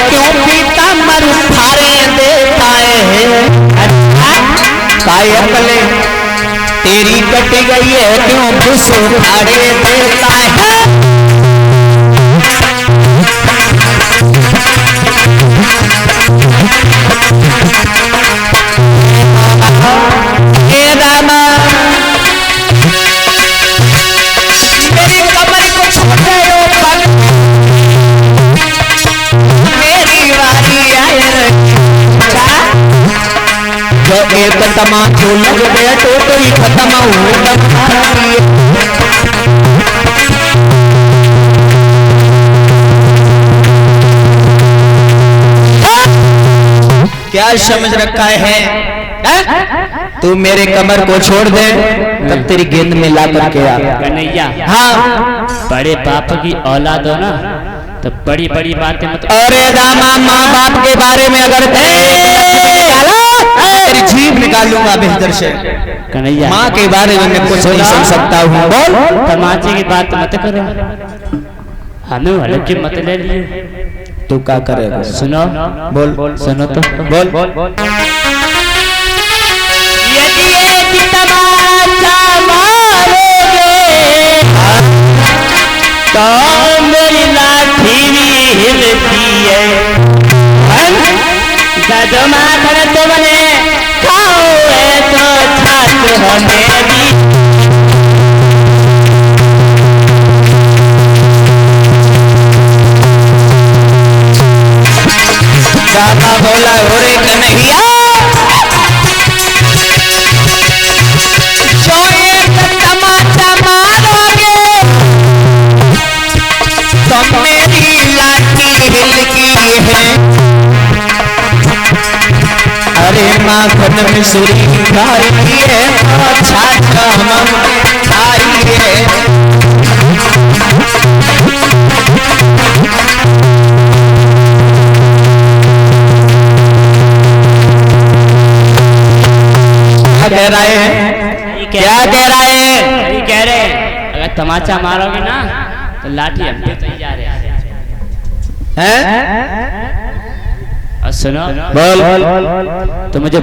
क्यों पीता मर फारे देता है। काय अकले तेरी कट गई है क्यों फुस फाड़े देता है। हे रामा मेरी कमर को छोड़ दो पल मेरी वारी आए। जो एक तमाचो लग गया तो ही खत्म हो। क्या समझ रखा है? तू मेरे कमर को छोड़ दे तब तेरी गेंद में ला करके आ। कन्हैया हाँ बड़े बाप की औलाद हो ना तो बड़ी बड़ी बातें मत। अरे रामा माँ बाप के बारे में अगर तेरी जीभ निकालूंगा बेहतर से। कन्हैया माँ के बारे में मैं कुछ नहीं सुन सकता हूँ। बोल। तमाचे की बात मत करो, हमें हल्के मत ले लिए। तू क्या करेगा? सुनो बोल। सुनो तो बोल। यदि एक तमाचा मारोगे तो मेरी लाठी भी हिलती है। ददमा कर तुमने खाओ है तो छात्र हमें भी। दादा बोला ओरे कन्हैया जो एक तमाचा मारोगे तो मेरी लाठी हिलकी है। अरे माखन में सुरी खाई है छात्र हम खाई है। कह रहे हैं? क्या कह रहे हैं? कह रहे हैं अगर तमाचा मारोगे ना तो लाठी हम पे तैयार है। हैं? और सुनो बोल। तो मुझे